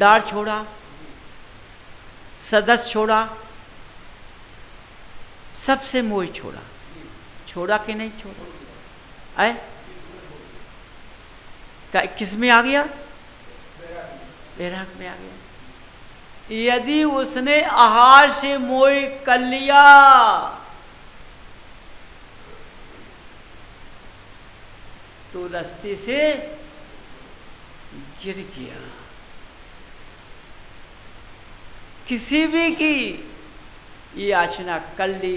भंडार छोड़ा, सदस्य छोड़ा, सबसे मोह छोड़ा। छोड़ा कि नहीं छोड़ा? है किस में आ गया? वैराग में आ गया। यदि उसने आहार से मोह कर लिया तो रास्ते से गिर गया। किसी भी की ये याचना कर ली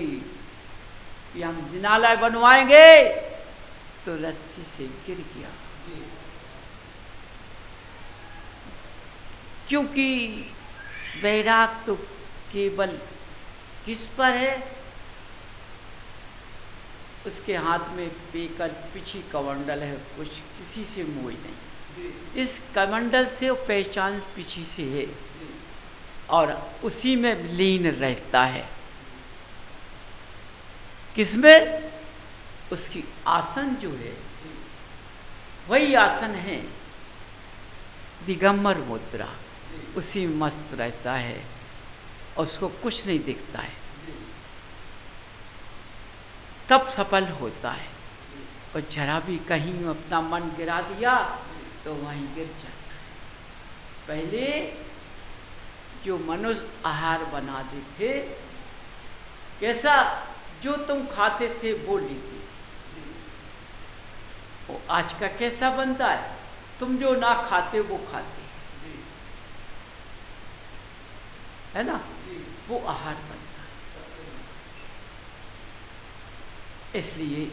कि हम जिनालय बनवाएंगे तो रास्ते से गिर गया। क्योंकि वैराग तो केवल किस पर है? उसके हाथ में पेकर पिछी कमंडल है, कुछ किसी से मोह नहीं। इस कमंडल से वो पहचान पिछी से है और उसी में लीन रहता है। किसमें? उसकी आसन जो है वही आसन है दिगंबर मुद्रा, उसी में मस्त रहता है और उसको कुछ नहीं दिखता है, तब सफल होता है। और जरा भी कहीं अपना मन गिरा दिया तो वहीं गिर जाता है। पहले जो मनुष्य आहार बनाते थे, कैसा? जो तुम खाते थे वो लेते। वो आज का कैसा बनता है? तुम जो ना खाते वो खाते, है ना? वो आहार बनता है। इसलिए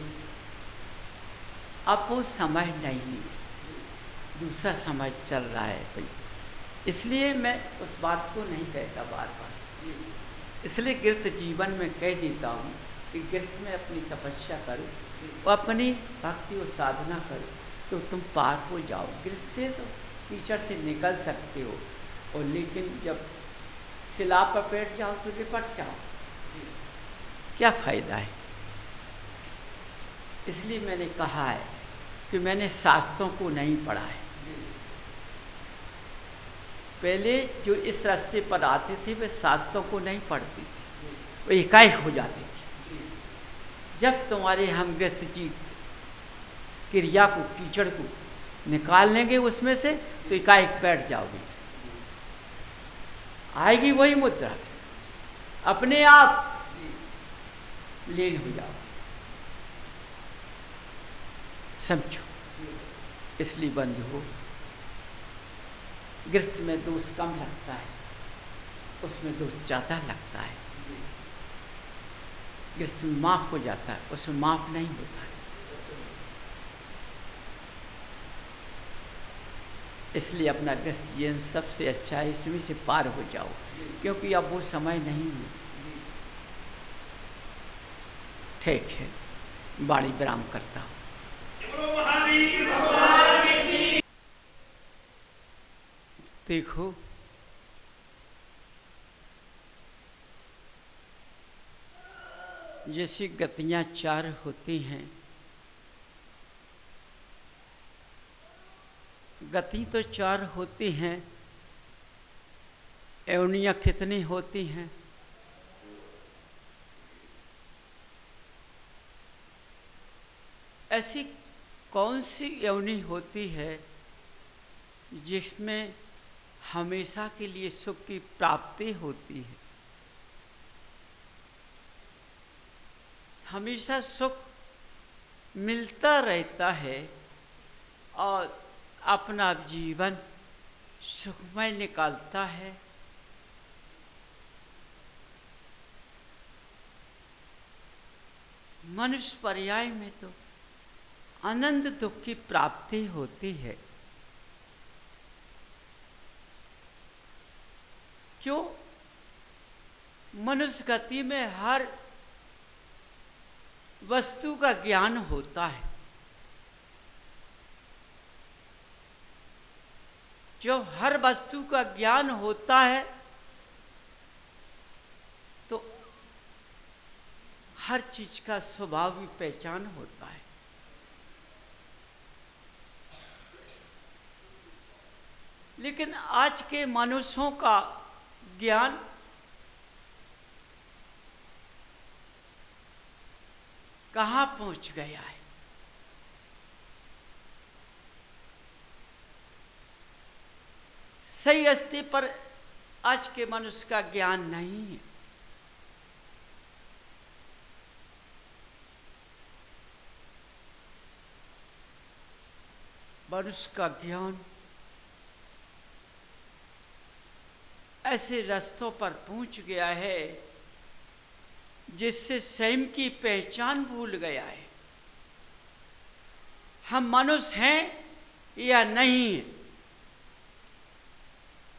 अब वो समय नहीं, दूसरा समय चल रहा है भाई। इसलिए मैं उस बात को नहीं कहता बार बार। इसलिए गृहस्थ जीवन में कह देता हूँ कि गृहस्थ में अपनी तपस्या करो और अपनी भक्ति और साधना करो तो तुम पार हो जाओ। गृहस्थ से तो कीचड़ से निकल सकते हो, और लेकिन जब शिला पर बैठ जाओ तो लिपट जाओ, क्या फायदा है? इसलिए मैंने कहा है कि मैंने शास्त्रों को नहीं पढ़ा है। पहले जो इस रास्ते पर आते थे वे शास्त्रों को नहीं पढ़ते थे, वो एकाएक हो जाते थे। जब तुम्हारे हम गृहस्थ जी क्रिया को, कीचड़ को निकाल लेंगे उसमें से तो एकाएक बैठ जाओगे। आएगी वही मुद्रा, अपने आप लीन हो जाओ। समझो। इसलिए बंधु, गृहस्थ में दोष कम लगता है, उसमें दोष ज्यादा लगता है। गृहस्थ में माफ हो जाता है, उसमें माफ नहीं होता है। इसलिए अपना गृहस्थ जीवन सबसे अच्छा है, इसमें से पार हो जाओ, क्योंकि अब वो समय नहीं है। ठीक है, बाड़ी विराम करता हूँ। देखो, जैसी गतियां चार होती हैं, गति तो चार होती हैं, योनियां कितनी होती हैं? ऐसी कौन सी योनि होती है जिसमें हमेशा के लिए सुख की प्राप्ति होती है? हमेशा सुख मिलता रहता है और अपना जीवन सुखमय निकालता है। मनुष्य पर्याय में तो आनंद दुख की प्राप्ति होती है। क्यों? मनुष्य गति में हर वस्तु का ज्ञान होता है। जो हर वस्तु का ज्ञान होता है तो हर चीज का स्वभाव भी पहचान होता है। लेकिन आज के मनुष्यों का ज्ञान कहाँ पहुंच गया है? सही रास्ते पर आज के मनुष्य का ज्ञान नहीं है। मनुष्य का ज्ञान ऐसे रास्तों पर पहुंच गया है जिससे स्वयं की पहचान भूल गया है। हम मनुष्य हैं या नहीं हैं?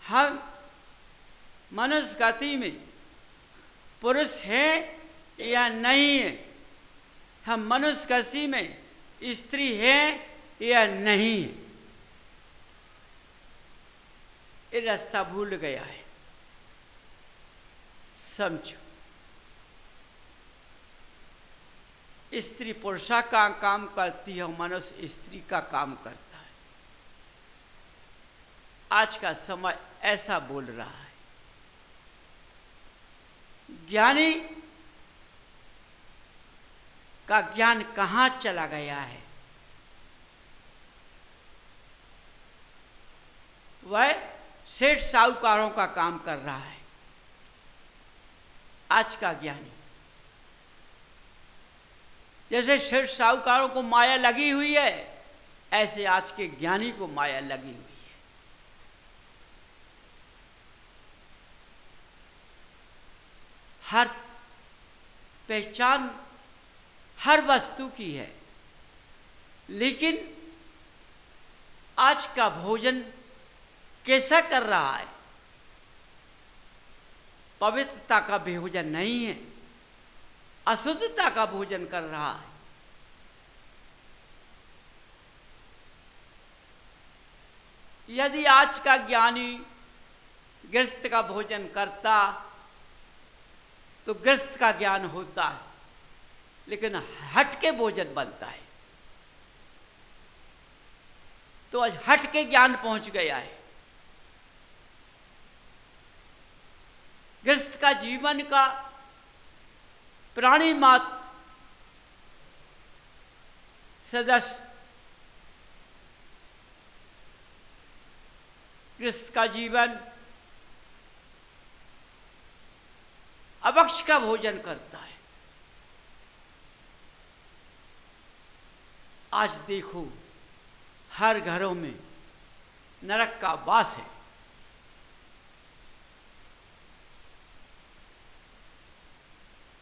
हम मनुष्य गति में पुरुष हैं या नहीं है? हम मनुष्य गति में स्त्री हैं या नहीं है? ये रास्ता भूल गया है। समझो, स्त्री पुरुषा का काम करती है, मनुष्य स्त्री का काम करता है। आज का समय ऐसा बोल रहा है। ज्ञानी का ज्ञान कहाँ चला गया है? वह सेठ साहूकारों का काम कर रहा है। आज का ज्ञानी जैसे सेठ साहूकारों को माया लगी हुई है, ऐसे आज के ज्ञानी को माया लगी हुई है। हर पहचान हर वस्तु की है, लेकिन आज का भोजन कैसा कर रहा है? पवित्रता का भोजन नहीं है, अशुद्धता का भोजन कर रहा है। यदि आज का ज्ञानी गृहस्थ का भोजन करता तो गृहस्थ का ज्ञान होता है, लेकिन हट के भोजन बनता है। तो आज हट के ज्ञान पहुंच गया है। गृहस्थ का जीवन का प्राणी मात्र सदस्य, गृहस्थ का जीवन अभक्ष का भोजन करता है। आज देखो, हर घरों में नरक का वास है।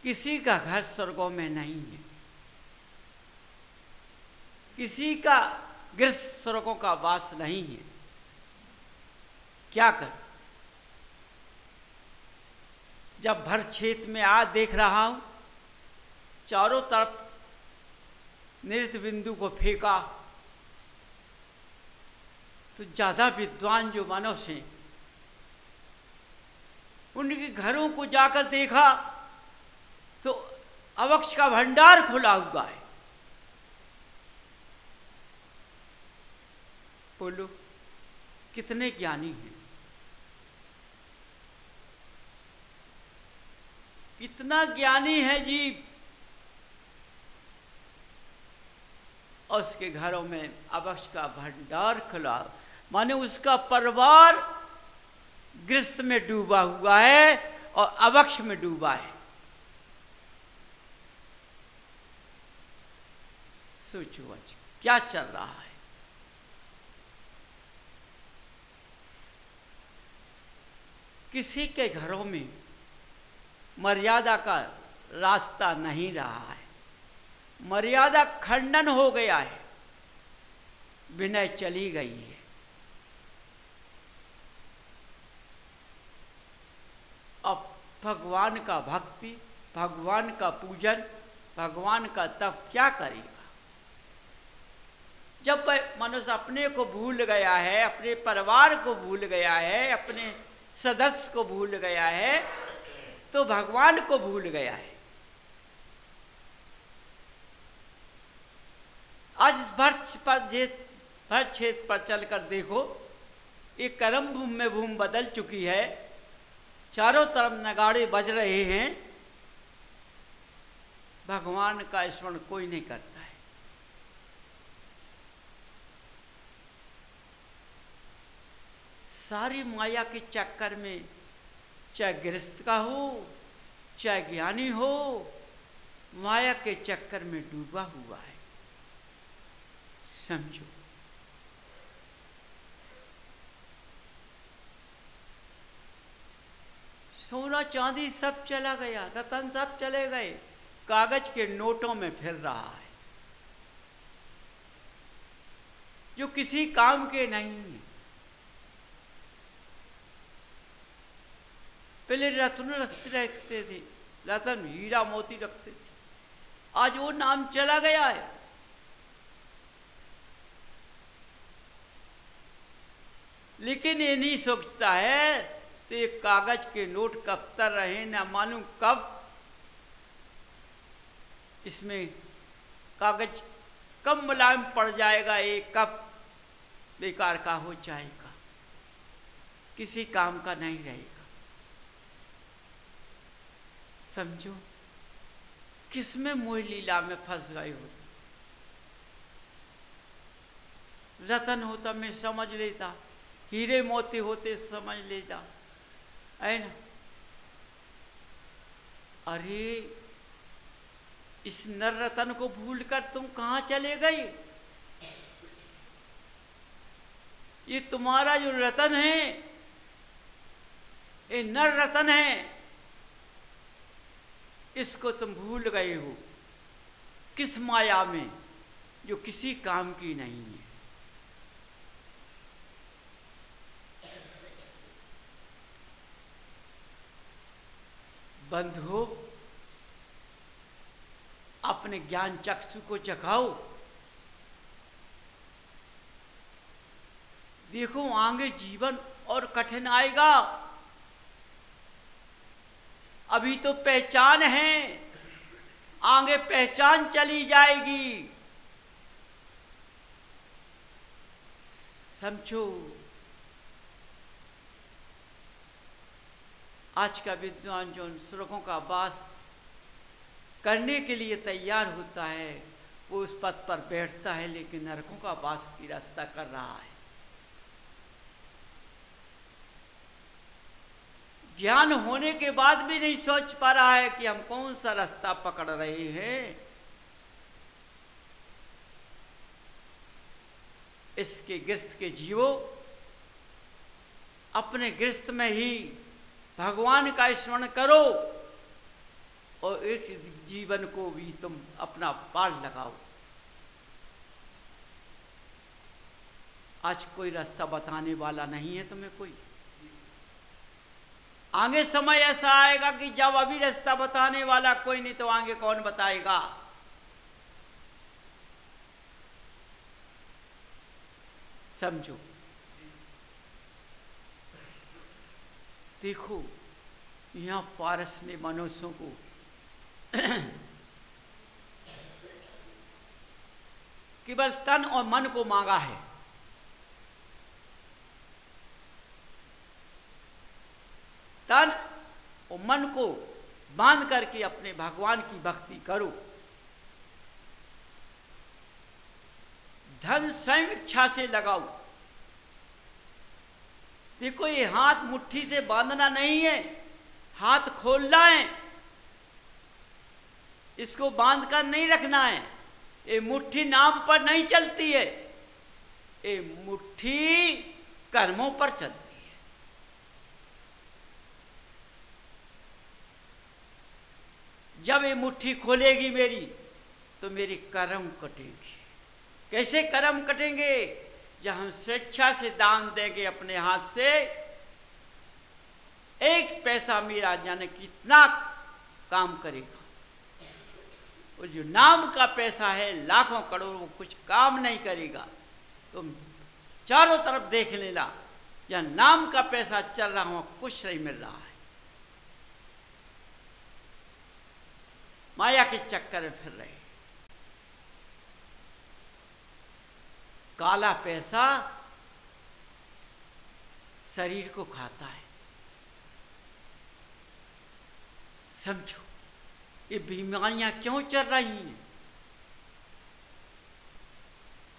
किसी का घर स्वर्गों में नहीं है, किसी का गृहस्थ स्वर्गों का वास नहीं है। क्या कर? जब भर क्षेत्र में आज देख रहा हूं, चारों तरफ नृत्य बिंदु को फेंका, तो ज्यादा विद्वान जो मनुष्य हैं, उनके घरों को जाकर देखा तो अभक्ष का भंडार खुला हुआ है। बोलो, कितने ज्ञानी हैं? कितना ज्ञानी है जीव, और उसके घरों में अभक्ष का भंडार खुला, माने उसका परिवार गृहस्थ में डूबा हुआ है और अभक्ष में डूबा है। सोचो आज क्या चल रहा है। किसी के घरों में मर्यादा का रास्ता नहीं रहा है, मर्यादा खंडन हो गया है, विनय चली गई है। अब भगवान का भक्ति, भगवान का पूजन, भगवान का तप क्या करेगा? जब मनुष्य अपने को भूल गया है, अपने परिवार को भूल गया है, अपने सदस्य को भूल गया है, तो भगवान को भूल गया है। आज इस भर क्षेत्र पर चलकर देखो, ये कर्म भूमि में भूमि बदल चुकी है, चारों तरफ नगाड़े बज रहे हैं, भगवान का स्मरण कोई नहीं करता है। सारी माया के चक्कर में, चाहे गृहस्थ का हो चाहे ज्ञानी हो, माया के चक्कर में डूबा हुआ है। समझो, सोना चांदी सब चला गया, रतन सब चले गए, कागज के नोटों में फिर रहा है, जो किसी काम के नहीं है। पहले रत्न रखते थे, रतन हीरा मोती रखते थे, आज वो नाम चला गया है। लेकिन ये नहीं सोचता है तो ये कागज के नोट कब तक रहे, ना मालूम कब इसमें कागज कब मुलायम पड़ जाएगा, ये कब बेकार का हो जाएगा, किसी काम का नहीं रहेगा। समझो, किसमें मोह लीला में फंस गए हो। रतन होता मैं समझ लेता, हीरे मोती होते समझ लेता, है ना। अरे इस नर रतन को भूलकर तुम कहां चले गए। ये तुम्हारा जो रतन है, ये नर रतन है, इसको तुम भूल गए हो किस माया में, जो किसी काम की नहीं है। बंधु, अपने ज्ञान चक्षु को जगाओ, देखो आगे जीवन और कठिन आएगा। अभी तो पहचान है, आगे पहचान चली जाएगी। समझो, आज का विद्वान जो स्वर्गों का वास करने के लिए तैयार होता है, वो उस पद पर बैठता है, लेकिन नरकों का वास की रास्ता कर रहा है। ज्ञान होने के बाद भी नहीं सोच पा रहा है कि हम कौन सा रास्ता पकड़ रहे हैं। इसके गृहस्थ के जीवो, अपने गृहस्थ में ही भगवान का स्मरण करो और इस जीवन को भी तुम अपना पार लगाओ। आज कोई रास्ता बताने वाला नहीं है तुम्हें कोई। आगे समय ऐसा आएगा कि जब अभी रास्ता बताने वाला कोई नहीं, तो आगे कौन बताएगा। समझो, देखो यहां पारस ने मनुष्यों को केवल तन और मन को मांगा है। तन और मन को बांध करके अपने भगवान की भक्ति करो। धन स्वयं इच्छा से लगाओ। देखो, ये हाथ मुट्ठी से बांधना नहीं है, हाथ खोलना है, इसको बांध कर नहीं रखना है। ये मुट्ठी नाम पर नहीं चलती है, ये मुट्ठी कर्मों पर चलती है। जब ये मुट्ठी खोलेगी मेरी, तो मेरी कर्म कटेगी। कैसे कर्म कटेंगे? जब हम स्वेच्छा से दान देंगे अपने हाथ से, एक पैसा मेरा जाने कितना काम करेगा। वो जो नाम का पैसा है, लाखों करोड़ों, कुछ काम नहीं करेगा। तुम चारों तरफ देख लेना, जहां नाम का पैसा चल रहा हो कुछ नहीं मिल रहा है। माया के चक्कर में फिर रहे। काला पैसा शरीर को खाता है। समझो ये बीमारियां क्यों चल रही हैं।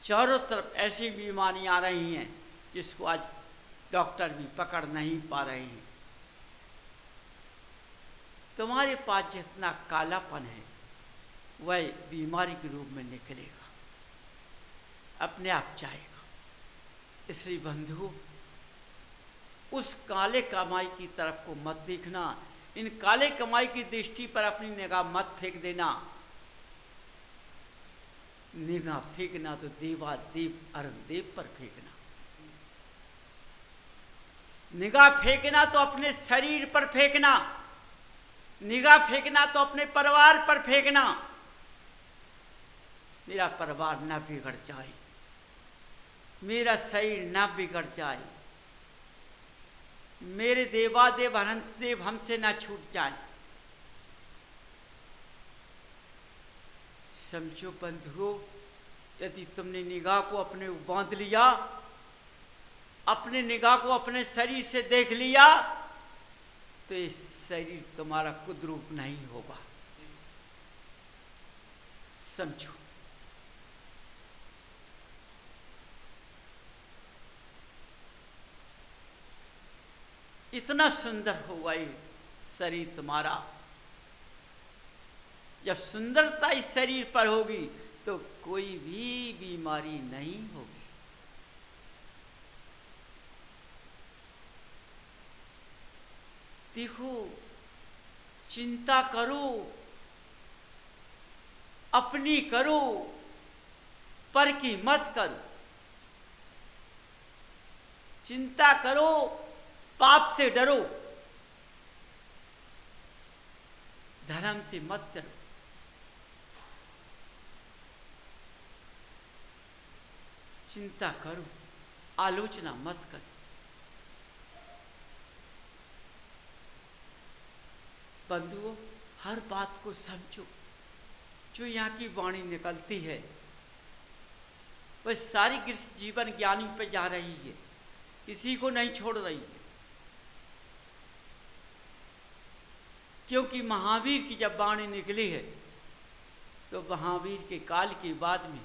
चारों तरफ ऐसी बीमारियां आ रही हैं जिसको आज डॉक्टर भी पकड़ नहीं पा रहे हैं। तुम्हारे पास जितना कालापन है वह बीमारी के रूप में निकलेगा, अपने आप जाएगा। इसलिए बंधुओं, उस काले कमाई की तरफ को मत देखना। इन काले कमाई की दृष्टि पर अपनी निगाह मत फेंक देना। निगाह फेंकना तो देवादेव अरुणदेव पर फेंकना। निगाह फेंकना तो अपने शरीर पर फेंकना। निगाह फेंकना तो अपने परिवार पर फेंकना। मेरा परिवार ना बिगड़ जाए, मेरा शरीर ना बिगड़ जाए, मेरे देवादेव अनंत देव हमसे ना छूट जाए। समझो बंधुओं, यदि तुमने निगाह को अपने बांध लिया, अपने निगाह को अपने शरीर से देख लिया, तो ये शरीर तुम्हारा कुद्रूप नहीं होगा। समझो, इतना सुंदर होगा ये शरीर तुम्हारा। जब सुंदरता इस शरीर पर होगी तो कोई भी बीमारी नहीं होगी। देखो, चिंता करो, अपनी करो, पर की मत करो। चिंता करो, पाप से डरो, धर्म से मत डरो। चिंता करो, आलोचना मत करो। बंधुओं, हर बात को समझो। जो यहाँ की वाणी निकलती है वह सारी गृहस्थ जीवन ज्ञानी पे जा रही है, किसी को नहीं छोड़ रही है। क्योंकि महावीर की जब वाणी निकली है तो महावीर के काल के बाद में